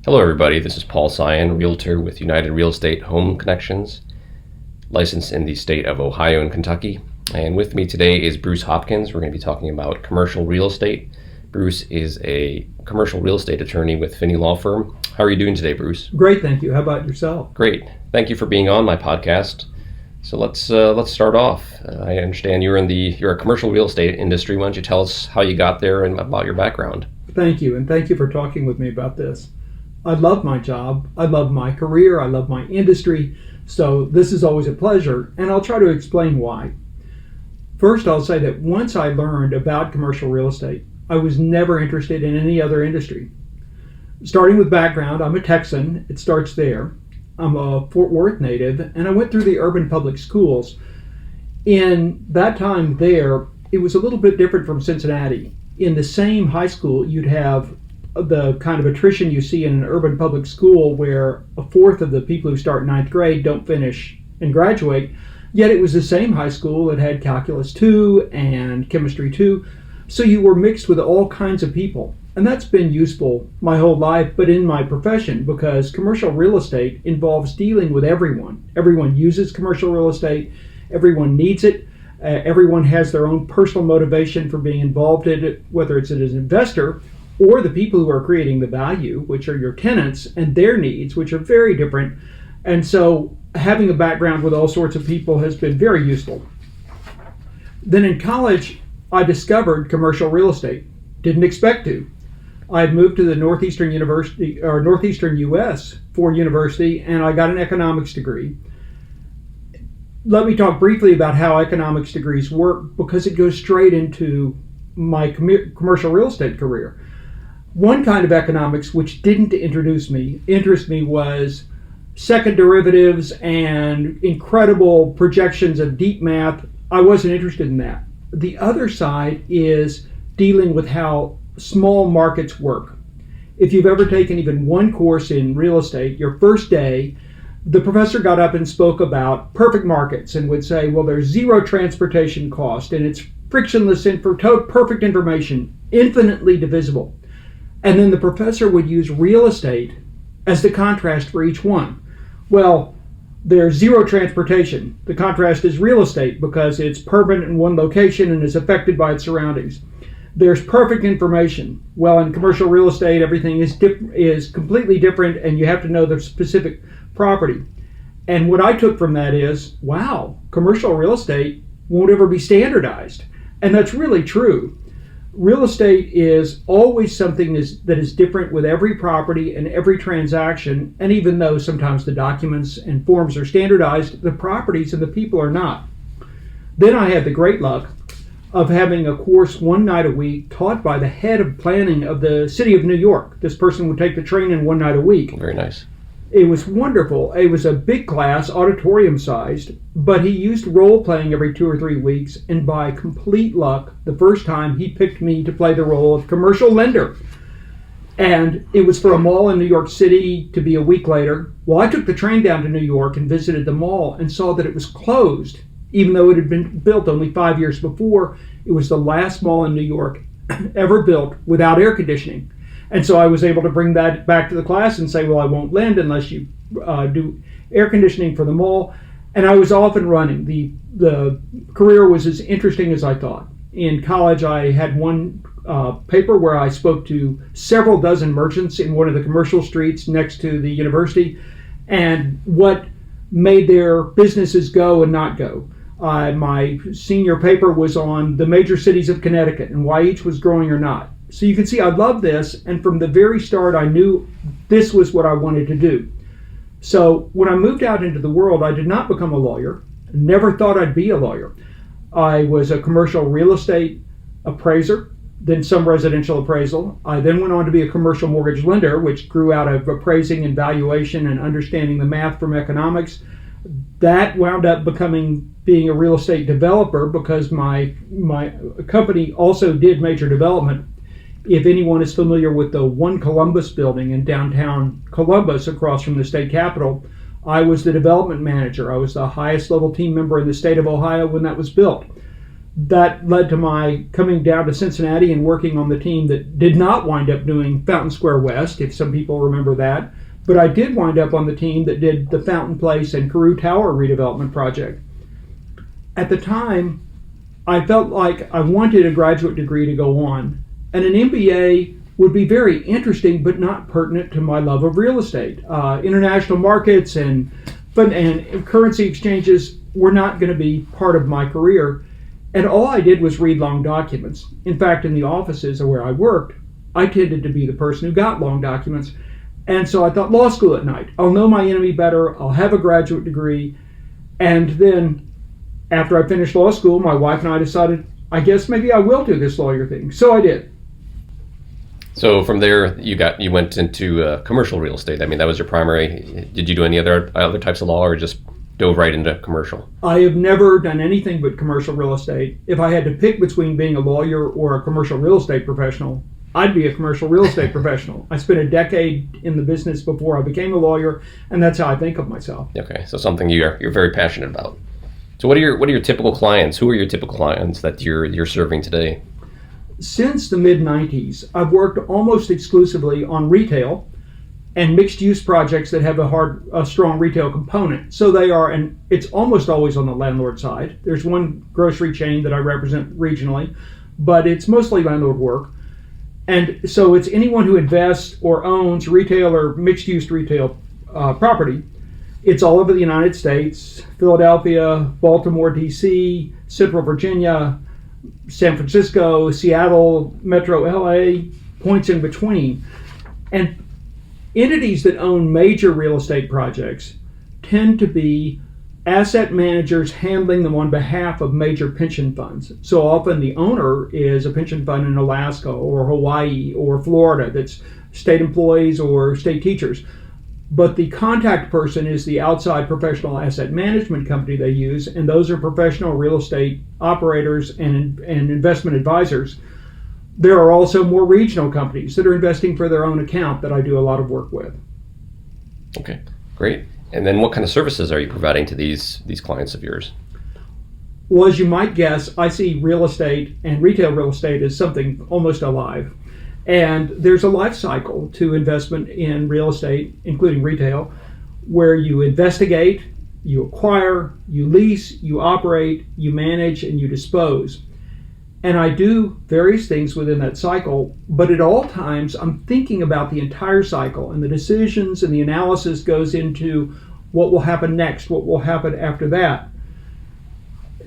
Hello everybody, this is Paul Sion, Realtor with United Real Estate Home Connections, licensed in the state of Ohio and Kentucky. And with me today is Bruce Hopkins. We're going to be talking about commercial real estate. Bruce is a commercial real estate attorney with Finney Law Firm. How are you doing today, Bruce? Great, thank you. How about yourself? Great. Thank you for being on my podcast. So let's start off. I understand you're a commercial real estate industry. Why don't you tell us how you got there and about your background? Thank you, and thank you for talking with me about this. I love my job, I love my career, I love my industry, so this is always a pleasure, and I'll try to explain why. First, I'll say that once I learned about commercial real estate, I was never interested in any other industry. Starting with background, I'm a Texan, it starts there. I'm a Fort Worth native, and I went through the urban public schools. In that time there, it was a little bit different from Cincinnati. In the same high school, you'd have the kind of attrition you see in an urban public school where a fourth of the people who start ninth grade don't finish and graduate, yet it was the same high school that had calculus 2 and chemistry 2, so you were mixed with all kinds of people. And that's been useful my whole life, but in my profession, because commercial real estate involves dealing with everyone. Everyone uses commercial real estate, everyone needs it, everyone has their own personal motivation for being involved in it, whether it's as an investor or the people who are creating the value, which are your tenants, and their needs, which are very different. And so having a background with all sorts of people has been very useful. Then in college, I discovered commercial real estate. Didn't expect to. I had moved to the Northeastern US for university, and I got an economics degree. Let me talk briefly about how economics degrees work, because it goes straight into my commercial real estate career. One kind of economics which didn't interest me was second derivatives and incredible projections of deep math. I wasn't interested in that. The other side is dealing with how small markets work. If you've ever taken even one course in real estate, your first day, the professor got up and spoke about perfect markets and would say, well, there's zero transportation cost and it's frictionless perfect information, infinitely divisible. And then the professor would use real estate as the contrast for each one. Well, there's zero transportation. The contrast is real estate because it's permanent in one location and is affected by its surroundings. There's perfect information. Well, in commercial real estate, everything is completely different, and you have to know the specific property. And what I took from that is, wow, commercial real estate won't ever be standardized. And that's really true. Real estate is always something that is different with every property and every transaction, and even though sometimes the documents and forms are standardized, the properties and the people are not. Then I had the great luck of having a course one night a week taught by the head of planning of the city of New York. This person would take the train in one night a week. Very nice. It was wonderful. It was a big class, auditorium sized, but he used role playing every 2 or 3 weeks, and by complete luck, the first time he picked me to play the role of commercial lender. And it was for a mall in New York City to be a week later. Well, I took the train down to New York and visited the mall and saw that it was closed, even though it had been built only 5 years before. It was the last mall in New York ever built without air conditioning. And so I was able to bring that back to the class and say, well, I won't lend unless you do air conditioning for the mall. And I was off and running. The career was as interesting as I thought. In college, I had one paper where I spoke to several dozen merchants in one of the commercial streets next to the university, and what made their businesses go and not go. My senior paper was on the major cities of Connecticut and why each was growing or not. So you can see I love this, and from the very start I knew this was what I wanted to do. So when I moved out into the world, I did not become a lawyer. Never thought I'd be a lawyer. I was a commercial real estate appraiser, then some residential appraisal. I then went on to be a commercial mortgage lender, which grew out of appraising and valuation and understanding the math from economics. That wound up being a real estate developer because my company also did major development. If anyone is familiar with the One Columbus building in downtown Columbus across from the state capitol, I was the development manager. I was the highest level team member in the state of Ohio when that was built. That led to my coming down to Cincinnati and working on the team that did not wind up doing Fountain Square West, if some people remember that. But I did wind up on the team that did the Fountain Place and Carew Tower redevelopment project. At the time, I felt like I wanted a graduate degree to go on, and an MBA would be very interesting but not pertinent to my love of real estate. International markets and currency exchanges were not going to be part of my career, and all I did was read long documents. In fact, in the offices where I worked, I tended to be the person who got long documents, and so I thought, law school at night. I'll know my enemy better, I'll have a graduate degree, and then after I finished law school, my wife and I decided, I guess maybe I will do this lawyer thing. So I did. So from there, you went into commercial real estate. I mean, that was your primary. Did you do any other types of law, or just dove right into commercial? I have never done anything but commercial real estate. If I had to pick between being a lawyer or a commercial real estate professional, I'd be a commercial real estate professional. I spent a decade in the business before I became a lawyer, and that's how I think of myself. Okay, so something you're very passionate about. So what are your typical clients? Who are your typical clients that you're serving today? Since the mid-90s, I've worked almost exclusively on retail and mixed-use projects that have a strong retail component. So they are, and it's almost always on the landlord side. There's one grocery chain that I represent regionally, but it's mostly landlord work. And so it's anyone who invests or owns retail or mixed-use retail property. It's all over the United States: Philadelphia, Baltimore, D.C., Central Virginia, San Francisco, Seattle, Metro LA, points in between. And entities that own major real estate projects tend to be asset managers handling them on behalf of major pension funds. So often the owner is a pension fund in Alaska or Hawaii or Florida that's state employees or state teachers. But the contact person is the outside professional asset management company they use, and those are professional real estate operators and investment advisors. There are also more regional companies that are investing for their own account that I do a lot of work with. Okay, great. And then what kind of services are you providing to these clients of yours? Well, as you might guess, I see real estate and retail real estate as something almost alive. And there's a life cycle to investment in real estate, including retail, where you investigate, you acquire, you lease, you operate, you manage, and you dispose. And I do various things within that cycle, but at all times I'm thinking about the entire cycle, and the decisions and the analysis goes into what will happen next, what will happen after that.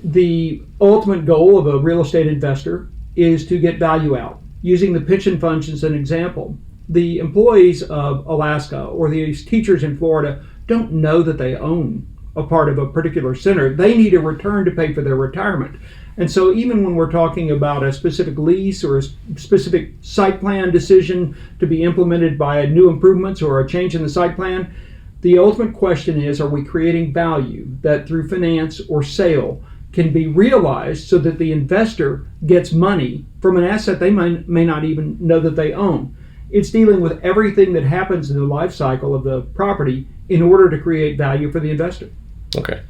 The ultimate goal of a real estate investor is to get value out. Using the pension funds as an example, the employees of Alaska or the teachers in Florida don't know that they own a part of a particular center. They need a return to pay for their retirement. And so even when we're talking about a specific lease or a specific site plan decision to be implemented by new improvements or a change in the site plan, the ultimate question is, are we creating value that through finance or sale can be realized so that the investor gets money from an asset they may not even know that they own? It's dealing with everything that happens in the life cycle of the property in order to create value for the investor. Okay.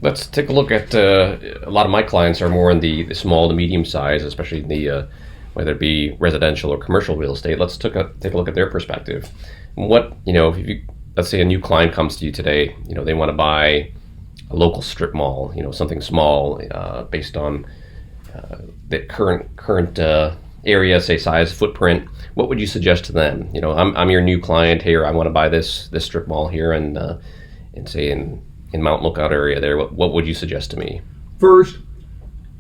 Let's take a look at a lot of my clients are more in the small to medium size, especially in the whether it be residential or commercial real estate. Let's take a look at their perspective. What, if you, let's say a new client comes to you today, they want to buy a local strip mall, something small, based on the current area, say size, footprint. What would you suggest to them? I'm your new client here. I want to buy this strip mall here, and say in Mount Lookout area there. What would you suggest to me? First,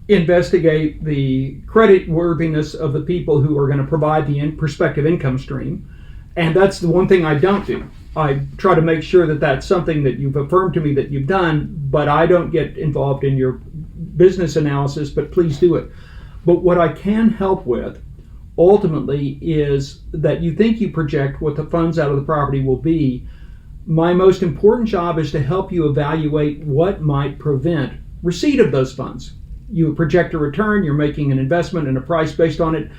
investigate the credit worthiness of the people who are going to provide the prospective income stream, and that's the one thing I don't do. I try to make sure that that's something that you've affirmed to me that you've done, but I don't get involved in your business analysis, but please do it. But what I can help with ultimately is that you think you project what the funds out of the property will be. My most important job is to help you evaluate what might prevent receipt of those funds. You project a return, you're making an investment and a price based on it,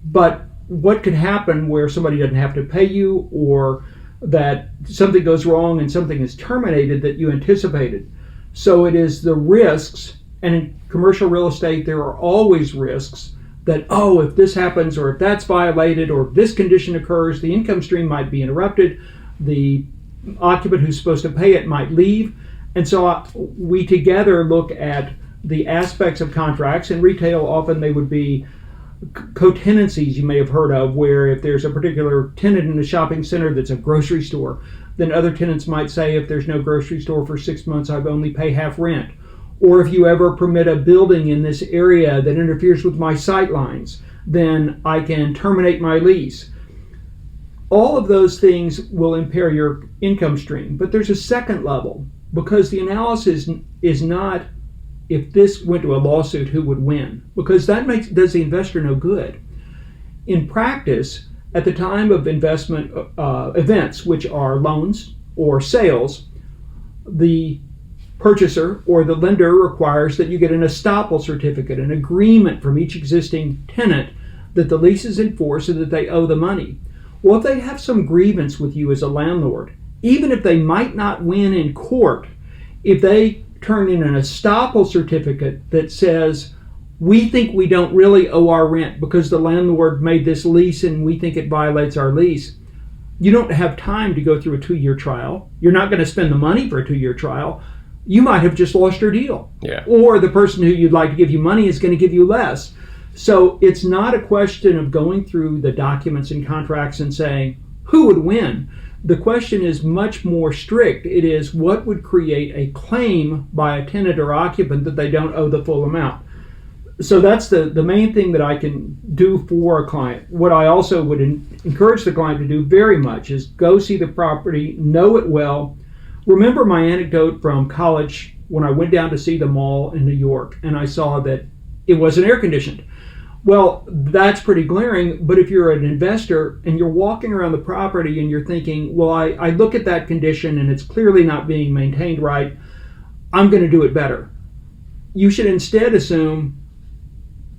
but what could happen where somebody doesn't have to pay you, or that something goes wrong and something is terminated that you anticipated? So it is the risks And in commercial real estate, there are always risks that, oh, if this happens or if that's violated or if this condition occurs, the income stream might be interrupted. The occupant who's supposed to pay it might leave. And so we together look at the aspects of contracts. In retail, often they would be co-tenancies you may have heard of, where if there's a particular tenant in a shopping center that's a grocery store, then other tenants might say, if there's no grocery store for 6 months, I only pay half rent. Or if you ever permit a building in this area that interferes with my sight lines, then I can terminate my lease. All of those things will impair your income stream. But there's a second level, because the analysis is not if this went to a lawsuit, who would win? Because that does the investor no good. In practice, at the time of investment events, which are loans or sales, the purchaser or the lender requires that you get an estoppel certificate, an agreement from each existing tenant that the lease is enforced and that they owe the money. Well, if they have some grievance with you as a landlord, even if they might not win in court, if they turn in an estoppel certificate that says, we think we don't really owe our rent because the landlord made this lease and we think it violates our lease, you don't have time to go through a 2-year trial. You're not going to spend the money for a 2-year trial. You might have just lost your deal. Yeah. Or the person who you'd like to give you money is going to give you less. So it's not a question of going through the documents and contracts and saying, who would win? The question is much more strict. It is, what would create a claim by a tenant or occupant that they don't owe the full amount? So that's the main thing that I can do for a client. What I also would encourage the client to do very much is go see the property, know it well. Remember my anecdote from college when I went down to see the mall in New York and I saw that it wasn't air conditioned. Well, that's pretty glaring, but if you're an investor and you're walking around the property and you're thinking, well, I look at that condition and it's clearly not being maintained right, I'm going to do it better. You should instead assume,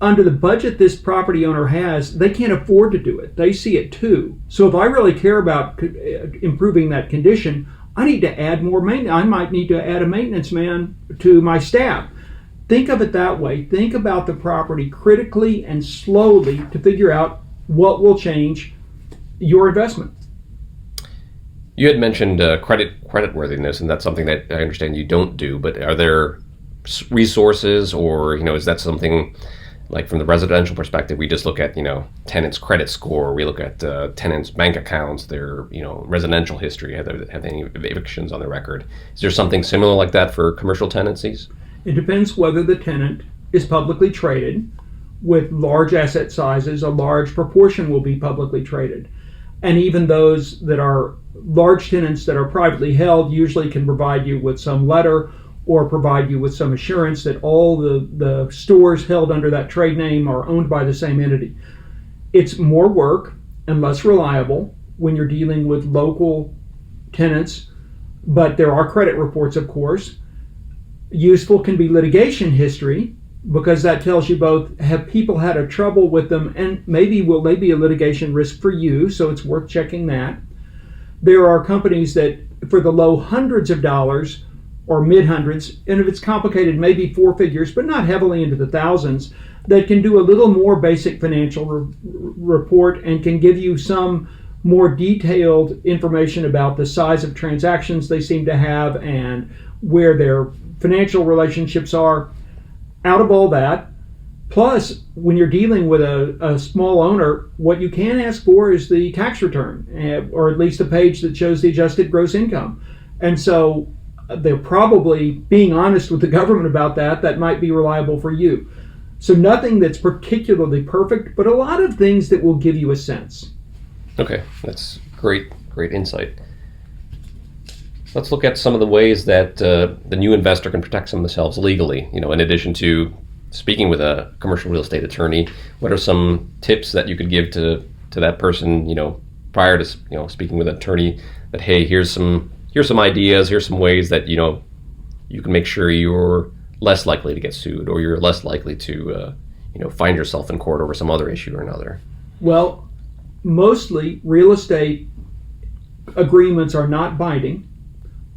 under the budget this property owner has, they can't afford to do it. They see it too. So if I really care about improving that condition, I need to add more maintenance. I might need to add a maintenance man to my staff. Think of it that way. Think about the property critically and slowly to figure out what will change your investment. You had mentioned creditworthiness, and that's something that I understand you don't do, but are there resources, or is that something like from the residential perspective, we just look at tenants' credit score, we look at tenants' bank accounts, their residential history, have any evictions on their record? Is there something similar like that for commercial tenancies? It depends whether the tenant is publicly traded. With large asset sizes, a large proportion will be publicly traded. And even those that are large tenants that are privately held usually can provide you with some letter or provide you with some assurance that all the stores held under that trade name are owned by the same entity. It's more work and less reliable when you're dealing with local tenants, but there are credit reports, of course. Useful can be litigation history, because that tells you both, have people had a trouble with them, and maybe will they be a litigation risk for you, so it's worth checking that. There are companies that for the low hundreds of dollars or mid-hundreds, and if it's complicated, maybe 4 figures, but not heavily into the thousands, that can do a little more basic financial report and can give you some more detailed information about the size of transactions they seem to have and where their financial relationships are. Out of all that, plus when you're dealing with a small owner, what you can ask for is the tax return, or at least a page that shows the adjusted gross income. And so they're probably being honest with the government about that. That might be reliable for you. So nothing that's particularly perfect, but a lot of things that will give you a sense. Okay, that's great insight. Let's look at some of the ways that the new investor can protect themselves legally. In addition to speaking with a commercial real estate attorney, what are some tips that you could give to that person, prior to speaking with an attorney, that hey, here's some ideas, here's some ways that you can make sure you're less likely to get sued, or you're less likely to find yourself in court over some other issue or another? Well, mostly real estate agreements are not binding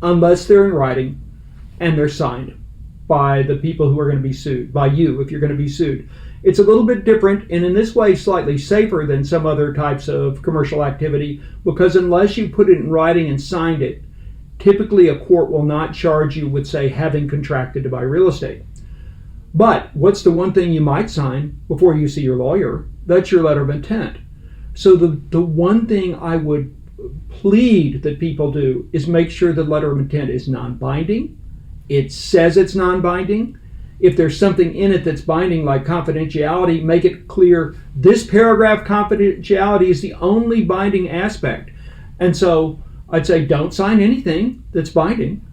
unless they're in writing and they're signed. by the people who are going to be sued, by you if you're going to be sued. It's a little bit different, and in this way slightly safer than some other types of commercial activity, because unless you put it in writing and signed it, typically a court will not charge you with, say, having contracted to buy real estate. But what's the one thing you might sign before you see your lawyer? That's your letter of intent. So the one thing I would plead that people do is make sure the letter of intent is non-binding. It says it's non-binding. If there's something in it that's binding, like confidentiality, make it clear this paragraph, confidentiality, is the only binding aspect. And so I'd say don't sign anything that's binding.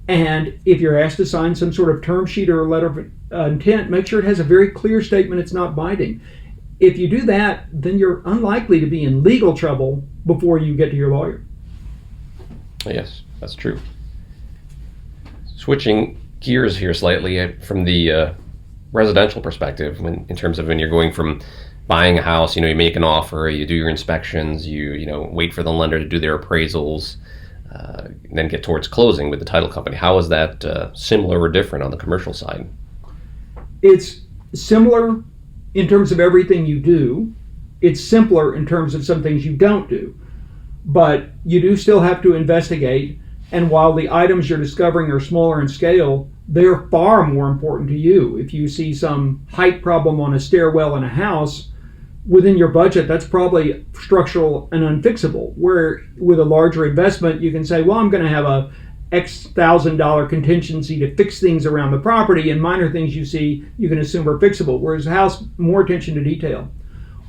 And if you're asked to sign some sort of term sheet or a letter of intent, make sure it has a very clear statement it's not binding. If you do that, then you're unlikely to be in legal trouble before you get to your lawyer. Yes, that's true. Switching gears here slightly from the residential perspective, in terms of when you're going from buying a house, you make an offer, you do your inspections, you wait for the lender to do their appraisals, then get towards closing with the title company. How is that similar or different on the commercial side? It's similar in terms of everything you do. It's simpler in terms of some things you don't do. But you do still have to investigate, and while the items you're discovering are smaller in scale, they're far more important to you. If you see some height problem on a stairwell in a house, within your budget, that's probably structural and unfixable. Where with a larger investment, you can say, well, I'm going to have a X $1,000 contingency to fix things around the property, and minor things you see you can assume are fixable. Whereas a house, more attention to detail.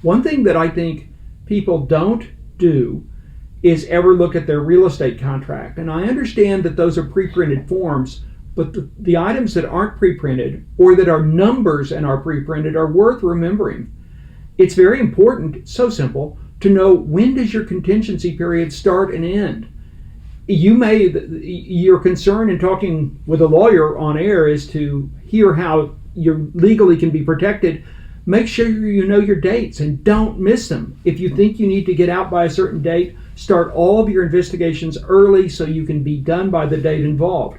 One thing that I think people don't do is ever look at their real estate contract. And I understand that those are pre-printed forms, but the items that aren't pre-printed or that are numbers and are pre-printed are worth remembering. It's very important, so simple, to know when does your contingency period start and end. Your concern in talking with a lawyer on air is to hear how you legally can be protected. Make sure you know your dates and don't miss them. If you think you need to get out by a certain date, start all of your investigations early so you can be done by the date involved.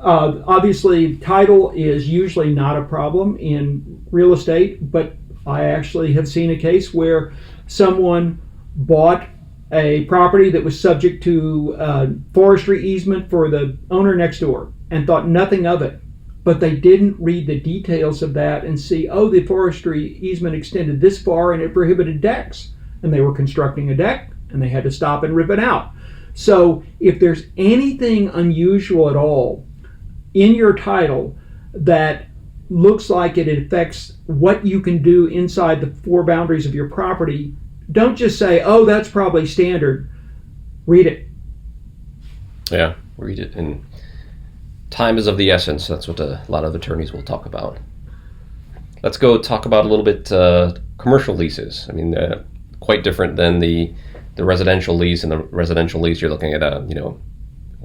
Obviously, title is usually not a problem in real estate, but I actually have seen a case where someone bought a property that was subject to forestry easement for the owner next door and thought nothing of it. But they didn't read the details of that and see, the forestry easement extended this far and it prohibited decks. And they were constructing a deck and they had to stop and rip it out. So if there's anything unusual at all in your title that looks like it affects what you can do inside the four boundaries of your property, don't just say, that's probably standard. Read it. Yeah, read it. And time is of the essence. That's what a lot of attorneys will talk about. Let's go talk about a little bit commercial leases. I mean, quite different than the residential lease. In the residential lease, you're looking at a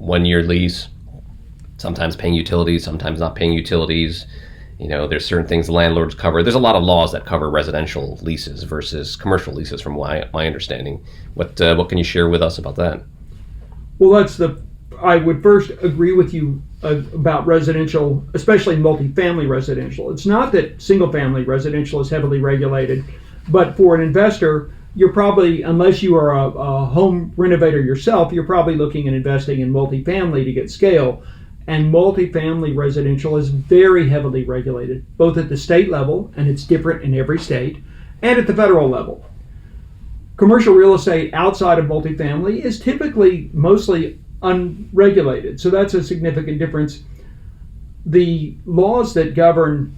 1-year lease, sometimes paying utilities, sometimes not paying utilities. There's certain things landlords cover. There's a lot of laws that cover residential leases versus commercial leases, from my understanding. What can you share with us about that? Well, I would first agree with you about residential, especially multifamily residential. It's not that single-family residential is heavily regulated, but for an investor, you're probably, unless you are a home renovator yourself, you're probably looking at investing in multifamily to get scale. And multifamily residential is very heavily regulated, both at the state level, and it's different in every state, and at the federal level. Commercial real estate outside of multifamily is typically mostly unregulated, so that's a significant difference. The laws that govern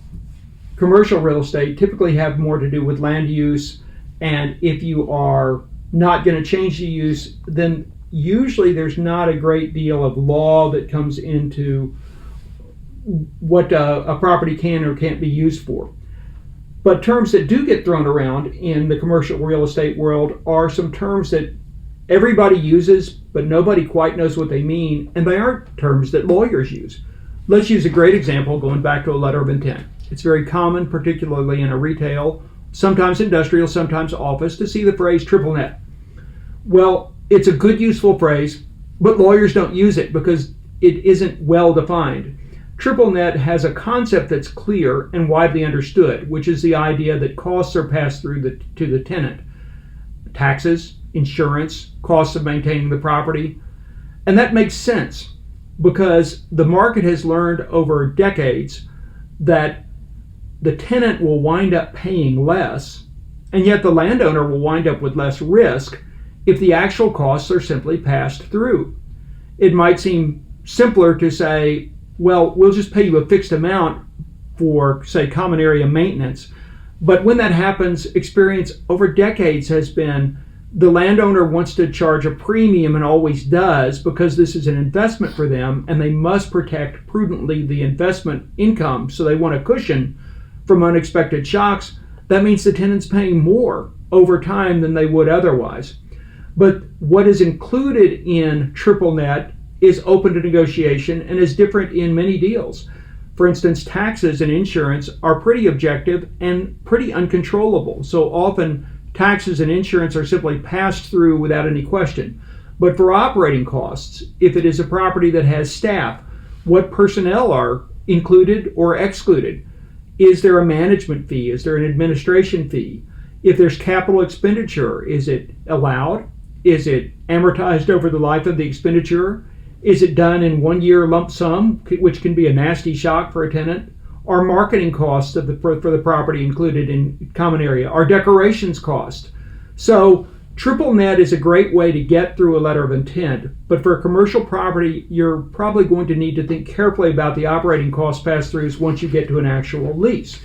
commercial real estate typically have more to do with land use, and if you are not going to change the use, then usually there's not a great deal of law that comes into what a property can or can't be used for. But terms that do get thrown around in the commercial real estate world are some terms that everybody uses, but nobody quite knows what they mean, and they aren't terms that lawyers use. Let's use a great example going back to a letter of intent. It's very common, particularly in a retail, sometimes industrial, sometimes office, to see the phrase triple net. Well, it's a good, useful phrase, but lawyers don't use it because it isn't well defined. Triple net has a concept that's clear and widely understood, which is the idea that costs are passed through to the tenant. Taxes, insurance, costs of maintaining the property. And that makes sense because the market has learned over decades that the tenant will wind up paying less, and yet the landowner will wind up with less risk if the actual costs are simply passed through. It might seem simpler to say, well, we'll just pay you a fixed amount for, say, common area maintenance. But when that happens, experience over decades has been the landowner wants to charge a premium and always does because this is an investment for them and they must protect prudently the investment income. So they want a cushion from unexpected shocks. That means the tenant's paying more over time than they would otherwise. But what is included in triple net is open to negotiation and is different in many deals. For instance, taxes and insurance are pretty objective and pretty uncontrollable. So often taxes and insurance are simply passed through without any question. But for operating costs, if it is a property that has staff, what personnel are included or excluded? Is there a management fee? Is there an administration fee? If there's capital expenditure, is it allowed? Is it amortized over the life of the expenditure? Is it done in 1 year lump sum, which can be a nasty shock for a tenant? Are marketing costs for the property included in common area? Are decorations cost? So triple net is a great way to get through a letter of intent, but for a commercial property, you're probably going to need to think carefully about the operating cost pass-throughs once you get to an actual lease.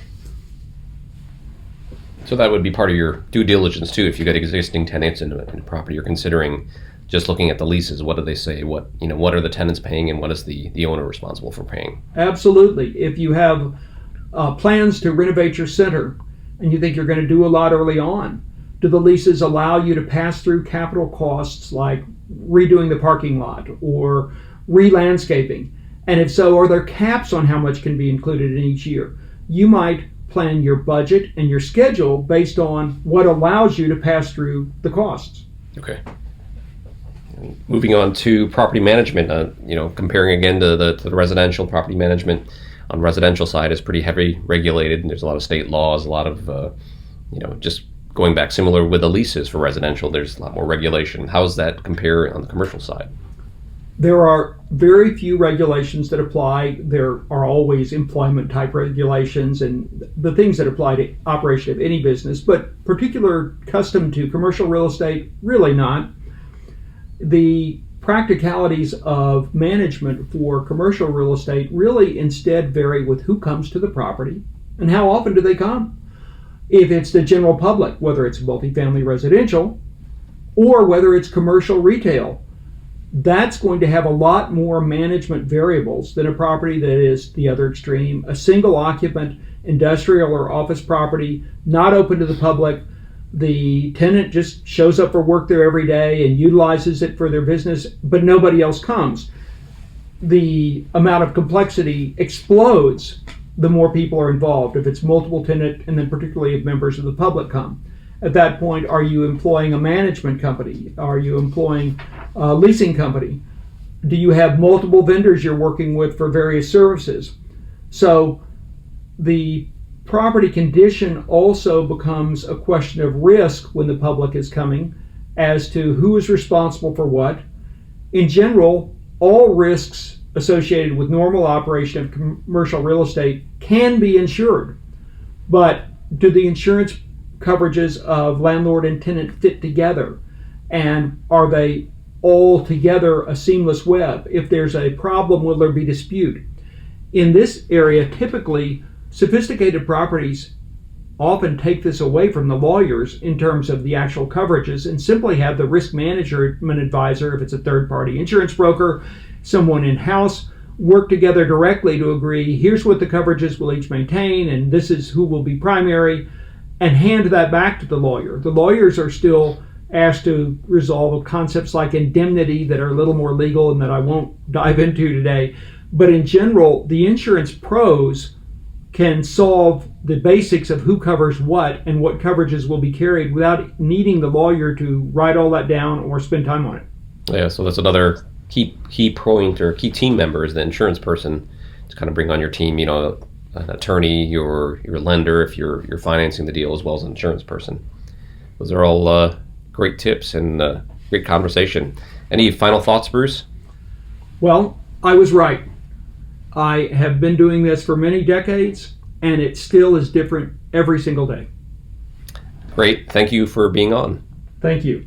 So that would be part of your due diligence too. If you got existing tenants in a property you're considering, just looking at the leases, what do they say? What are the tenants paying, and what is the owner responsible for paying? Absolutely. If you have plans to renovate your center and you think you're going to do a lot early on, do the leases allow you to pass through capital costs like redoing the parking lot or re-landscaping? And if so, are there caps on how much can be included in each year? You might plan your budget and your schedule based on what allows you to pass through the costs. Okay. Moving on to property management, comparing again to the residential property management on residential side is pretty heavy regulated, and there's a lot of state laws, a lot of, just going back similar with the leases for residential, there's a lot more regulation. How does that compare on the commercial side? There are very few regulations that apply. There are always employment type regulations and the things that apply to operation of any business, but particular custom to commercial real estate, really not. The practicalities of management for commercial real estate really instead vary with who comes to the property and how often do they come. If it's the general public, whether it's multifamily residential or whether it's commercial retail, that's going to have a lot more management variables than a property that is the other extreme, a single occupant industrial or office property, not open to the public. The tenant just shows up for work there every day and utilizes it for their business, but nobody else comes. The amount of complexity explodes the more people are involved. If it's multiple tenant, and then particularly if members of the public come. At that point, are you employing a management company? Are you employing a leasing company? Do you have multiple vendors you're working with for various services? So the property condition also becomes a question of risk when the public is coming as to who is responsible for what. In general, all risks associated with normal operation of commercial real estate can be insured, but do the insurance coverages of landlord and tenant fit together? And are they all together a seamless web? If there's a problem, will there be dispute? In this area, typically, sophisticated properties often take this away from the lawyers in terms of the actual coverages and simply have the risk management advisor, if it's a third-party insurance broker, someone in-house, work together directly to agree, here's what the coverages will each maintain, and this is who will be primary, and hand that back to the lawyer. The lawyers are still asked to resolve concepts like indemnity that are a little more legal and that I won't dive into today. But in general, the insurance pros can solve the basics of who covers what and what coverages will be carried without needing the lawyer to write all that down or spend time on it. Yeah, so that's another key point or key team member is the insurance person to kind of bring on your team, an attorney, your lender if you're financing the deal, as well as an insurance person. Those are all great tips and great conversation. Any final thoughts, Bruce? Well, I was right. I have been doing this for many decades, and it still is different every single day. Great. Thank you for being on. Thank you.